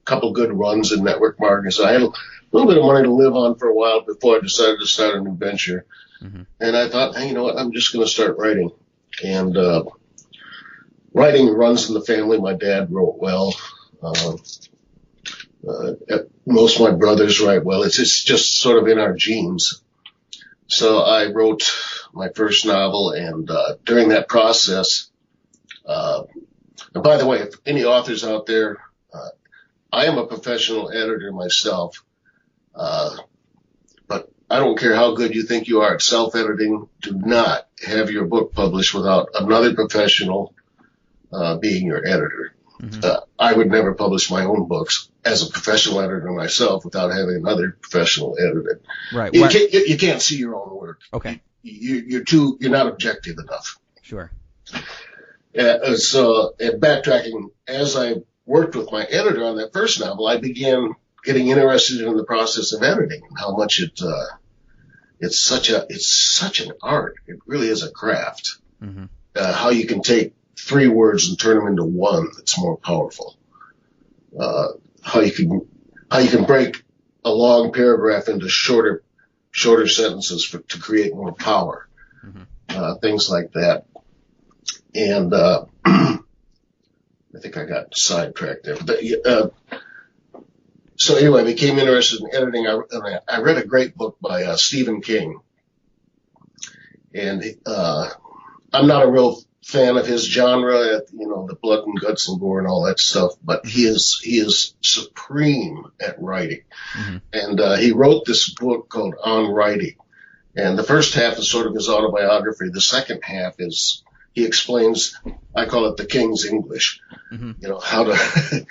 couple good runs in network marketing. So I had a little bit of money to live on for a while before I decided to start a new venture. Mm-hmm. And I thought, hey, you know what? I'm just going to start writing. And writing runs in the family. My dad wrote well. Most of my brothers write well. It's just sort of in our genes. So I wrote my first novel, and during that process, and by the way, if any authors out there, I am a professional editor myself, but I don't care how good you think you are at self-editing. Do not have your book published without another professional being your editor. Mm-hmm. I would never publish my own books as a professional editor myself without having another professional edit it. Right. You can't see your own work. Okay. You're not objective enough. Sure. So backtracking, as I worked with my editor on that first novel, I began getting interested in the process of editing and how much it's such an art. It really is a craft. Mm-hmm. How you can take 3 words and turn them into one that's more powerful. How you can break a long paragraph into shorter sentences to create more power. Mm-hmm. Things like that. And I think I got sidetracked there. But, so anyway, I became interested in editing. I read a great book by Stephen King. And I'm not a real fan of his genre, the blood and guts and gore and all that stuff, but he is supreme at writing. Mm-hmm. And he wrote this book called On Writing. And the first half is sort of his autobiography. The second half is he explains, I call it the King's English, mm-hmm. How to,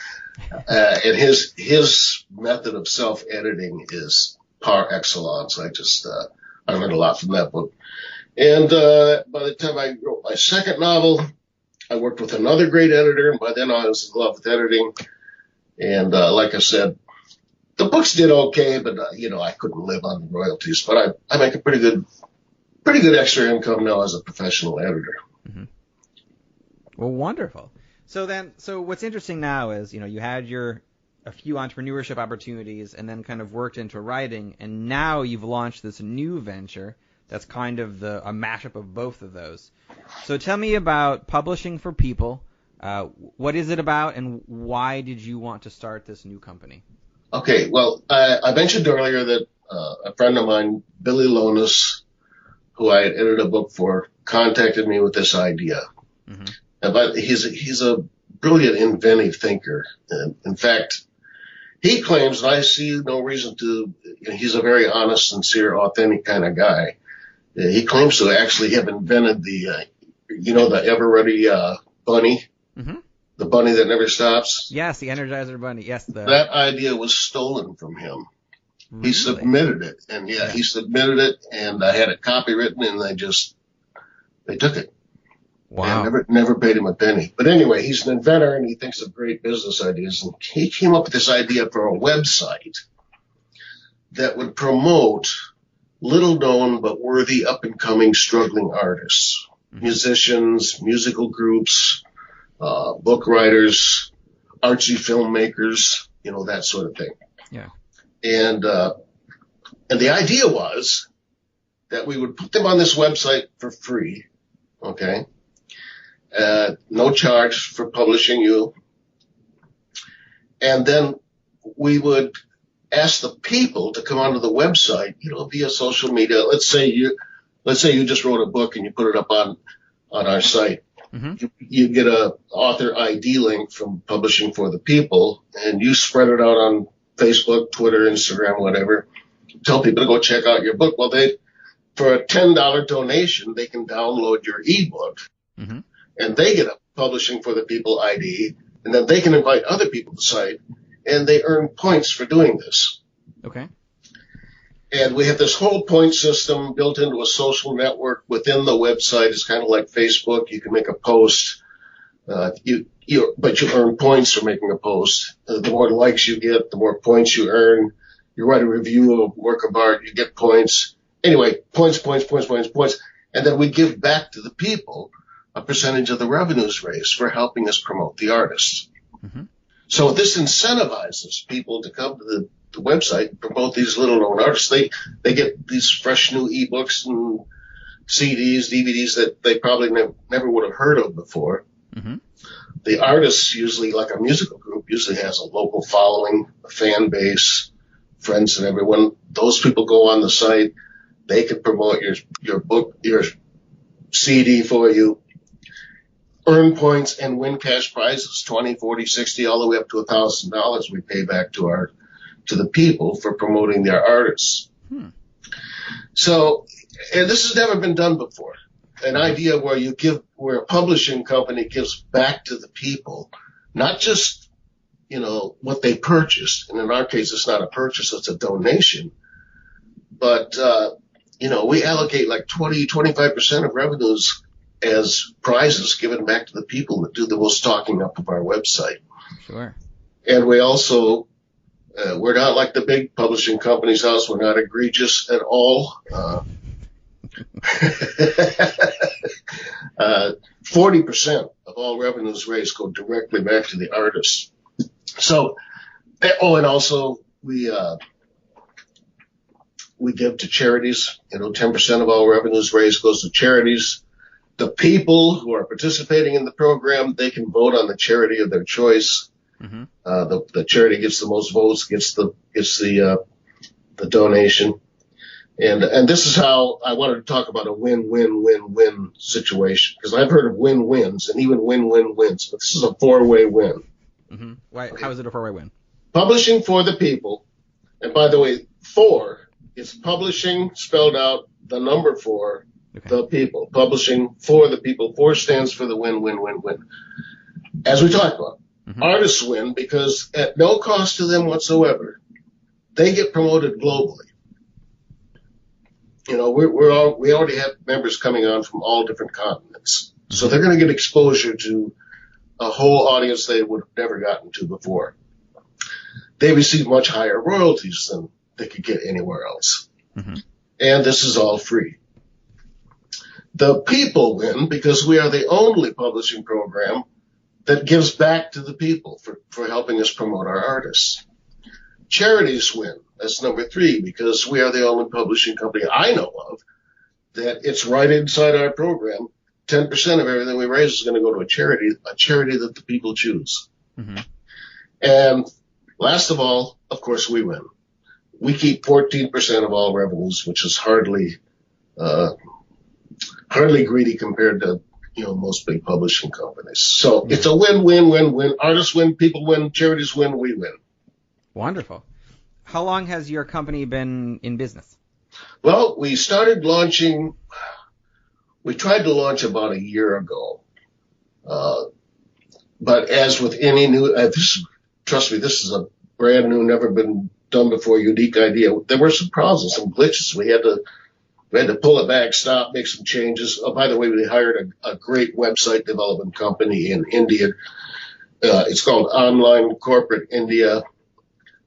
and his method of self-editing is par excellence. I learned a lot from that book. And by the time I wrote my second novel, I worked with another great editor, and by then I was in love with editing. And like I said, the books did okay, but I couldn't live on the royalties. But I make a pretty good extra income now as a professional editor. Mm-hmm. Well, wonderful. So what's interesting now is you had a few entrepreneurship opportunities, and then kind of worked into writing, and now you've launched this new venture. That's kind of a mashup of both of those. So tell me about Publishing for People. What is it about, and why did you want to start this new company? Okay, well, I mentioned earlier that a friend of mine, Billy Lonis, who I had edited a book for, contacted me with this idea. Mm-hmm. But he's a brilliant, inventive thinker. And in fact, he claims, and I see no reason to, he's a very honest, sincere, authentic kind of guy. He claims to actually have invented the ever ready bunny, mm-hmm. the bunny that never stops. Yes, the Energizer bunny. Yes, that idea was stolen from him. Really? He submitted it, and he submitted it, and I had it copywritten, and they took it. Wow! And never paid him a penny. But anyway, he's an inventor, and he thinks of great business ideas, and he came up with this idea for a website that would promote little known but worthy up-and-coming struggling artists, mm-hmm. musicians, musical groups, book writers, artsy filmmakers, that sort of thing. Yeah. And the idea was that we would put them on this website for free, okay? No charge for publishing you. And then we would ask the people to come onto the website, via social media. Let's say you just wrote a book and you put it up on our site. Mm-hmm. You get a author ID link from Publishing for the People, and you spread it out on Facebook, Twitter, Instagram, whatever. Tell people to go check out your book. Well, for a $10 donation, they can download your ebook, mm-hmm. and they get a Publishing for the People ID, and then they can invite other people to the site, and they earn points for doing this. Okay. And we have this whole point system built into a social network within the website. It's kind of like Facebook. You can make a post, but you earn points for making a post. The more likes you get, the more points you earn. You write a review of a work of art, you get points. Anyway, points. And then we give back to the people a percentage of the revenues raised for helping us promote the artists. Mm-hmm. So this incentivizes people to come to the website and promote these little known artists. They get these fresh new ebooks and CDs, DVDs that they probably never would have heard of before. Mm-hmm. The artists, usually like a musical group, usually has a local following, a fan base, friends and everyone. Those people go on the site. They can promote your book, your CD for you, earn points and win cash prizes, 20, 40, 60, all the way up to $1,000 we pay back to the people for promoting their artists. So, and this has never been done before. An idea where a publishing company gives back to the people, not just, what they purchased. And in our case, it's not a purchase, it's a donation. But, we allocate like 20-25% of revenues as prizes given back to the people that do the most talking up of our website. Sure. And we also, we're not like the big publishing companies' house. We're not egregious at all. 40% of all revenues raised go directly back to the artists. So, and also we give to charities. 10% of all revenues raised goes to charities. The people who are participating in the program, they can vote on the charity of their choice. Mm-hmm. The charity gets the most votes, gets the donation. And this is how I wanted to talk about a win-win-win-win situation, because I've heard of win-wins and even win-win-wins, but this is a 4-way win. Mm-hmm. Why? Okay. How is it a 4-way win? Publishing for the people, and by the way, 4 is publishing spelled out the number 4, okay. The people. Publishing for the people. 4 stands for the win-win-win-win. As we talked about, mm-hmm. Artists win because at no cost to them whatsoever, they get promoted globally. We already have members coming on from all different continents. Mm-hmm. So they're going to get exposure to a whole audience they would have never gotten to before. They receive much higher royalties than they could get anywhere else. Mm-hmm. And this is all free. The people win because we are the only publishing program that gives back to the people for helping us promote our artists. Charities win. That's number 3, because we are the only publishing company I know of that it's right inside our program. 10% of everything we raise is going to go to a charity that the people choose. Mm-hmm. And last of all, of course, we win. We keep 14% of all revenues, which is hardly greedy compared to, most big publishing companies. So mm-hmm. It's a win-win-win-win. Artists win, people win, charities win, we win. Wonderful. How long has your company been in business? Well, we tried to launch about a year ago. But as with any new, trust me, this is a brand new, never been done before, unique idea. There were some problems, some glitches. We had to pull it back, stop, make some changes. Oh, by the way, we hired a great website development company in India. It's called Online Corporate India,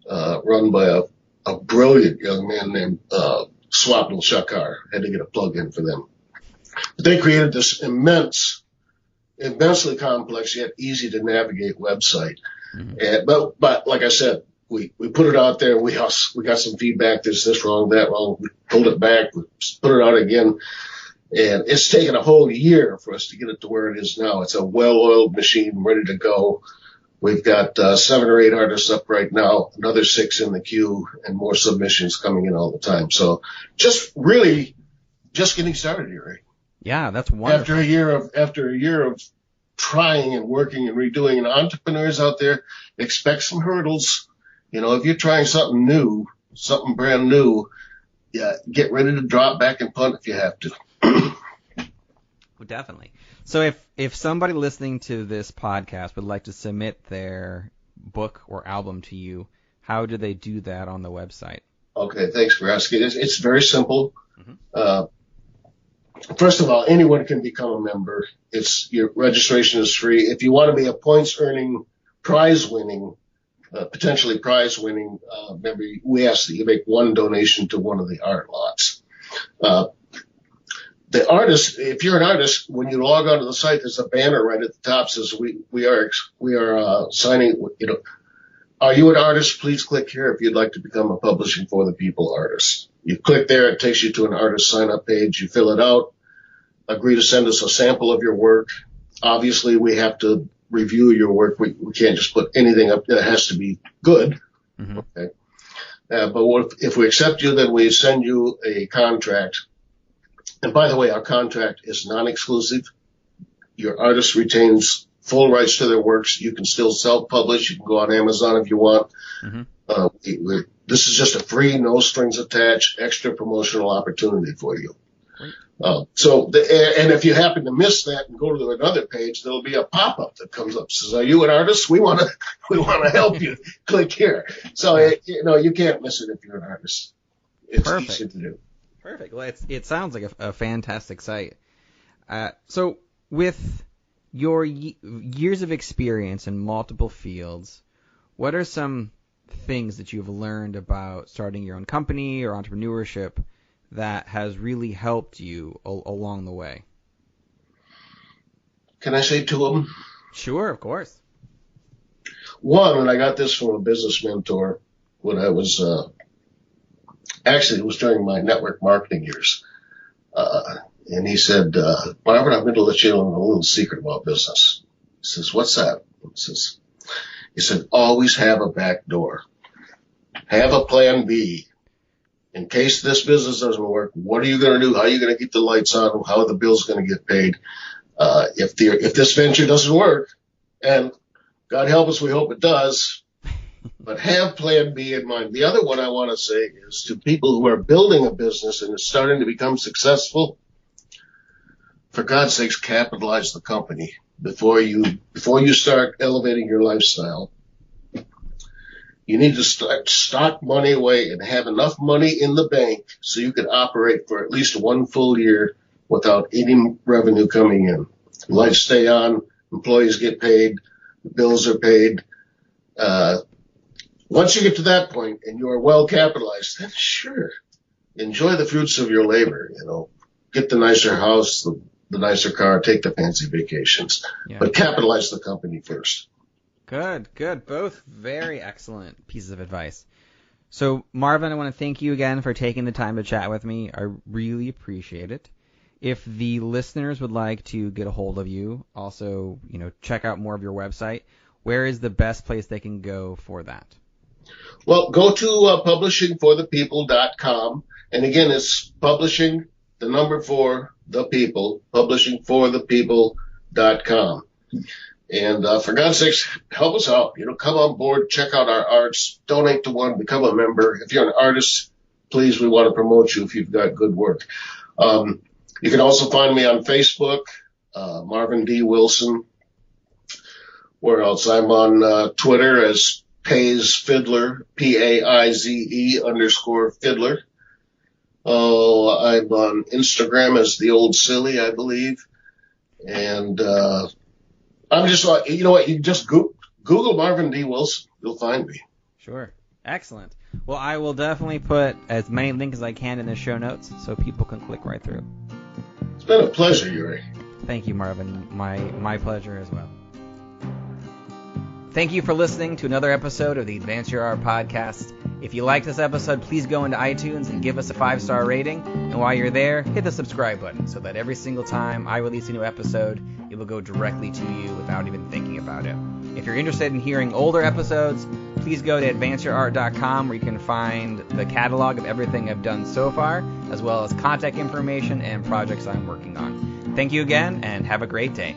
run by a brilliant young man named Swapnil Shakar. Had to get a plug-in for them. But they created this immensely complex yet easy to navigate website. Mm-hmm. But like I said, we put it out there. We got some feedback. There's this wrong, that wrong. We pulled it back. We put it out again. And it's taken a whole year for us to get it to where it is now. It's a well-oiled machine ready to go. We've got 7 or 8 artists up right now, another 6 in the queue, and more submissions coming in all the time. So just getting started here. Right? Yeah, that's wonderful. After a year of trying and working and redoing, and entrepreneurs out there expect some hurdles. If you're trying something new, something brand new, yeah, get ready to drop back and punt if you have to. Well, definitely. So if somebody listening to this podcast would like to submit their book or album to you, how do they do that on the website? Okay, thanks for asking. It's very simple. Mm-hmm. First of all, anyone can become a member. Your registration is free. If you want to be a points-earning, potentially prize-winning member, we ask that you make one donation to one of the art lots. the artist, if you're an artist, when you log onto the site, there's a banner right at the top says we are signing. Are you an artist? Please click here if you'd like to become a Publishing for the People artist. You click there, it takes you to an artist sign up page. You fill it out, agree to send us a sample of your work. Obviously, we have to review your work. We can't just put anything up. It has to be good. Mm-hmm. Okay. But if we accept you, then we send you a contract. And by the way, our contract is non-exclusive. Your artist retains full rights to their works. You can still self-publish. You can go on Amazon if you want. Mm-hmm. This is just a free, no strings attached, extra promotional opportunity for you. And if you happen to miss that and go to another page, there'll be a pop-up that comes up. Says, "Are you an artist? We want to help you. Click here." So you can't miss it if you're an artist. It's Perfect. Easy to do. Perfect. Well, it sounds like a fantastic site. So with your years of experience in multiple fields, what are some things that you've learned about starting your own company or entrepreneurship that has really helped you along the way? Can I say two of them? Sure, of course. One, and I got this from a business mentor when I was, actually it was during my network marketing years. And he said, "Marvin, I'm going to let you in a little secret about business." He says, "What's that?" He said, "Always have a back door. Have a plan B. In case this business doesn't work, what are you going to do? How are you going to keep the lights on? How are the bills going to get paid? If this venture doesn't work, and God help us, we hope it does, but have plan B in mind." The other one I want to say is to people who are building a business and is starting to become successful, for God's sakes, capitalize the company before you start elevating your lifestyle. You need to start stock money away and have enough money in the bank so you can operate for at least one full year without any revenue coming in. Lights stay on, employees get paid, the bills are paid. Once you get to that point and you are well capitalized, then sure, enjoy the fruits of your labor. Get the nicer house, the nicer car, take the fancy vacations, but capitalize the company first. Good. Both very excellent pieces of advice. So, Marvin, I want to thank you again for taking the time to chat with me. I really appreciate it. If the listeners would like to get a hold of you, also, check out more of your website, where is the best place they can go for that? Well, go to publishingforthepeople.com. And again, it's publishing, the number 4, the people, publishingforthepeople.com. And for God's sakes, help us out. Come on board, check out our arts, donate to one, become a member. If you're an artist, please, we want to promote you if you've got good work. You can also find me on Facebook, Marvin D. Wilson. Where else? I'm on Twitter as Paize Fiddler, PAIZE_Fiddler. I'm on Instagram as the Old Silly, I believe. And I'm just like, you know what? You just Google Marvin D. Wilson. You'll find me. Sure. Excellent. Well, I will definitely put as many links as I can in the show notes so people can click right through. It's been a pleasure, Yuri. Thank you, Marvin. My pleasure as well. Thank you for listening to another episode of the Advance Your Art podcast. If you like this episode, please go into iTunes and give us a 5-star rating. And while you're there, hit the subscribe button so that every single time I release a new episode, it will go directly to you without even thinking about it. If you're interested in hearing older episodes, please go to advanceyourart.com where you can find the catalog of everything I've done so far, as well as contact information and projects I'm working on. Thank you again, and have a great day.